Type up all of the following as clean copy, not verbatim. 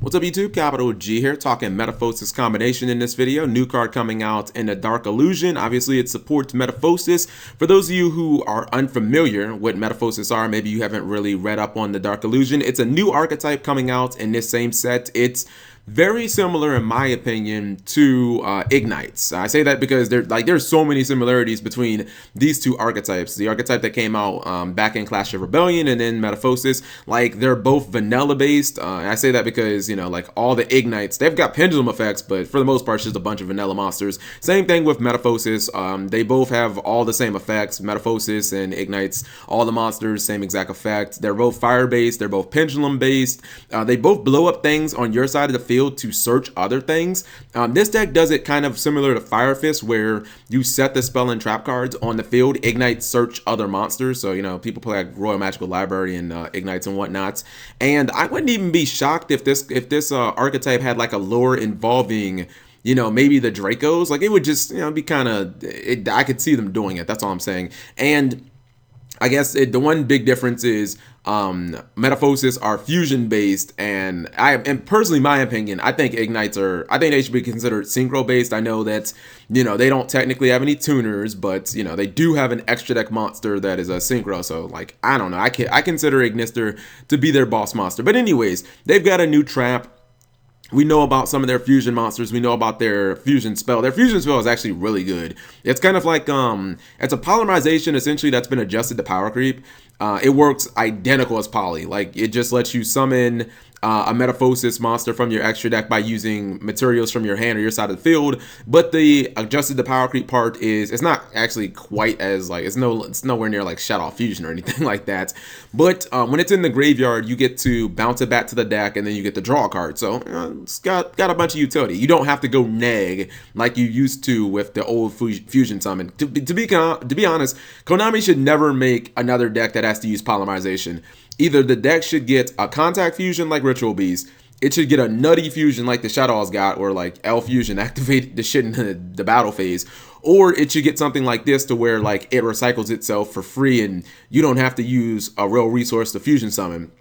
What's up YouTube, Capital G here, talking Metalphosis Combination in this video. New card coming out in a Dark Illusion. Obviously it supports Metalphosis. For those of you who are unfamiliar with Metalphosis are, maybe you haven't really read up on the Dark Illusion, it's a new archetype coming out in this same set. It's very similar, in my opinion, to Ignites. I say that because there's so many similarities between these two archetypes. The archetype that came out back in Clash of Rebellion and then Metalphosis, they're both vanilla based. I say that because, all the Ignites, they've got pendulum effects, but for the most part, it's just a bunch of vanilla monsters. Same thing with Metalphosis. They both have all the same effects. Metalphosis and Ignites, all the monsters, same exact effect. They're both fire based. They're both pendulum based. They both blow up things on your side of the field to search other things. This deck does it kind of similar to Fire Fist, where you set the spell and trap cards on the field, Ignite search other monsters. So, people play like Royal Magical Library and Ignites and whatnot. And I wouldn't even be shocked if this archetype had like a lore involving maybe the Dracos. Like, it would just, be kind of, I could see them doing it. That's all I'm saying. And I guess the one big difference is Metalphosis are fusion based, and personally, my opinion, I think Ignites they should be considered synchro based. I know that they don't technically have any tuners, but they do have an extra deck monster that is a synchro. So I don't know, I consider Ignister to be their boss monster. But anyways, they've got a new trap. We know about some of their fusion monsters. We know about their fusion spell. Their fusion spell is actually really good. It's kind of like, it's a polymerization, essentially, that's been adjusted to power creep. It works identical as poly. It just lets you summon a Metalphosis monster from your extra deck by using materials from your hand or your side of the field. But the adjusted to power creep part it's not actually quite as it's nowhere near like Shadow Fusion or anything like that. But when it's in the graveyard, you get to bounce it back to the deck, and then you get to draw a card. So it's got a bunch of utility. You don't have to go neg like you used to with the old fusion summon. To be honest, Konami should never make another deck that has to use polymerization. Either the deck should get a contact fusion like Ritual Beast, it should get a nutty fusion like the Shadows got, or like L fusion, activate the shit in the battle phase, or it should get something like this to where it recycles itself for free and you don't have to use a real resource to fusion summon.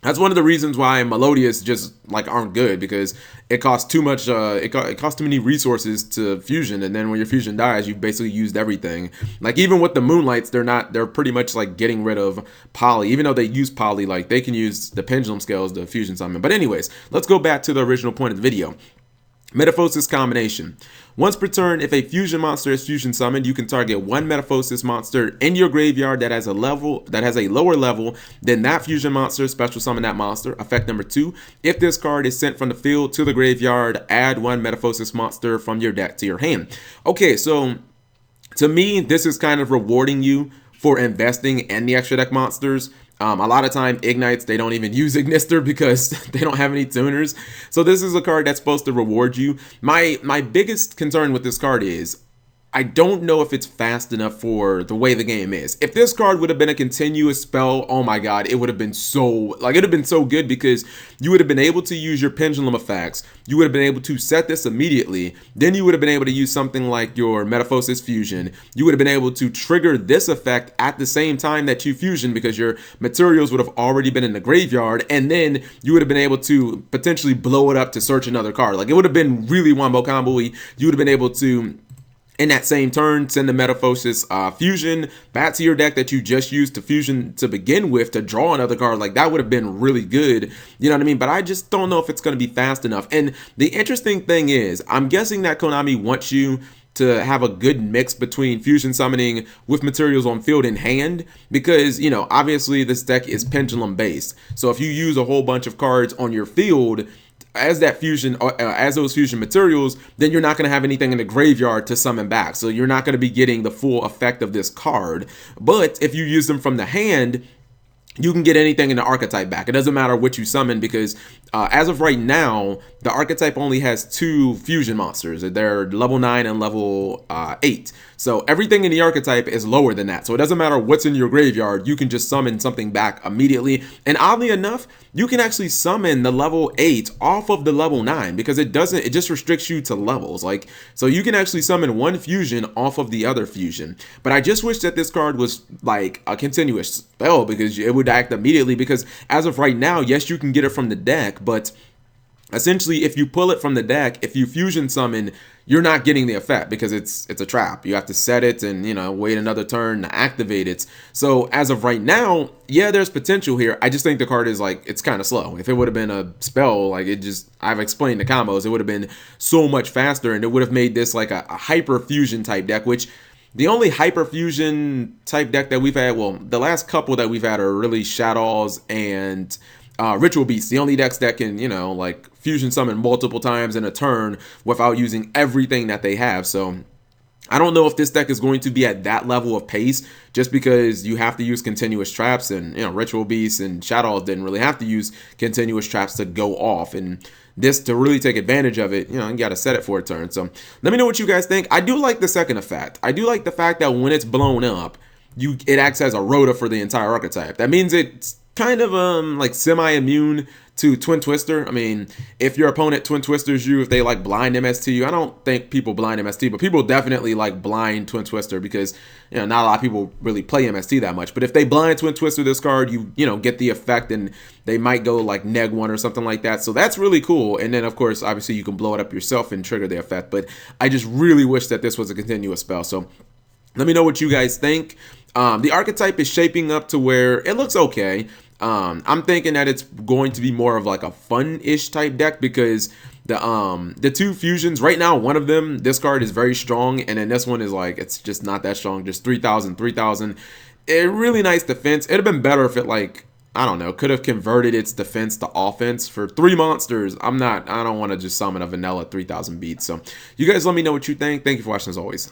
That's one of the reasons why Melodious just aren't good, because it costs too much. It costs too many resources to fusion, and then when your fusion dies, you've basically used everything. Even with the Moonlights, they're pretty much getting rid of poly. Even though they use poly, they can use the pendulum scales to fusion summon. But anyways, let's go back to the original point of the video. Metalphosis Combination. Once per turn, if a fusion monster is fusion summoned, you can target one Metalphosis monster in your graveyard that has a lower level than that fusion monster. Special summon that monster. Effect number 2. If this card is sent from the field to the graveyard, add one Metalphosis monster from your deck to your hand. Okay, so to me, this is kind of rewarding you for investing in the extra deck monsters. A lot of time, Ignites, they don't even use Ignister because they don't have any tuners. So this is a card that's supposed to reward you. My biggest concern with this card is I don't know if it's fast enough for the way the game is. If this card would have been a continuous spell, oh my god, it would have been so good, because you would have been able to use your pendulum effects. You would have been able to set this immediately. Then you would have been able to use something like your Metalphosis Fusion. You would have been able to trigger this effect at the same time that you fusion, because your materials would have already been in the graveyard, and then you would have been able to potentially blow it up to search another card. It would have been really wombo combo-y. You would have been able to, in that same turn, send the Metalphosis Fusion back to your deck that you just used to fusion to begin with to draw another card. That would have been really good. You know what I mean? But I just don't know if it's going to be fast enough. And the interesting thing is, I'm guessing that Konami wants you to have a good mix between fusion summoning with materials on field in hand, because obviously this deck is pendulum based. So if you use a whole bunch of cards on your field as that fusion, as those fusion materials, then you're not going to have anything in the graveyard to summon back. So you're not going to be getting the full effect of this card. But if you use them from the hand, you can get anything in the archetype back. It doesn't matter what you summon, because as of right now, the archetype only has 2 fusion monsters. They're level 9 and level 8. So everything in the archetype is lower than that. So it doesn't matter what's in your graveyard. You can just summon something back immediately. And oddly enough, you can actually summon the level 8 off of the level 9, because it just restricts you to levels. So you can actually summon one fusion off of the other fusion. But I just wish that this card was a continuous spell, because it would act immediately, because as of right now, yes, you can get it from the deck, but essentially, if you pull it from the deck, if you fusion summon, you're not getting the effect because it's a trap. You have to set it and, you know, wait another turn to activate it. So as of right now, yeah, there's potential here. I just think the card is like, it's kind of slow. If it would have been a spell, like it just, I've explained the combos, it would have been so much faster, and it would have made this like a hyper fusion type deck, which the only hyper fusion type deck that we've had, well, the last couple that we've had are really Shadows and Ritual Beasts, the only decks that can, you know, like fusion summon multiple times in a turn without using everything that they have. So I don't know if this deck is going to be at that level of pace, just because you have to use continuous traps, and, you know, Ritual Beasts and Shadows didn't really have to use continuous traps to go off, and this, to really take advantage of it, you know, you got to set it for a turn. So let me know what you guys think. I do like the second effect. I do like the fact that when it's blown up, it acts as a rota for the entire archetype. That means it's kind of like semi-immune to Twin Twister. I mean, if your opponent Twin Twisters you, if they like blind MST you, I don't think people blind MST, but people definitely like blind Twin Twister because, you know, not a lot of people really play MST that much. But if they blind Twin Twister this card, you know, get the effect, and they might go like neg 1 or something like that. So that's really cool. And then of course, obviously you can blow it up yourself and trigger the effect. But I just really wish that this was a continuous spell. So let me know what you guys think. The archetype is shaping up to where it looks okay. I'm thinking that it's going to be more of like a fun-ish type deck, because the two fusions right now, one of them, this card is very strong, and then this one is like, it's just not that strong, just 3,000. A really nice defense. It'd have been better if it, like, I don't know, could have converted its defense to offense for 3 monsters. I don't want to just summon a vanilla 3,000 beats. So you guys let me know what you think. Thank you for watching as always.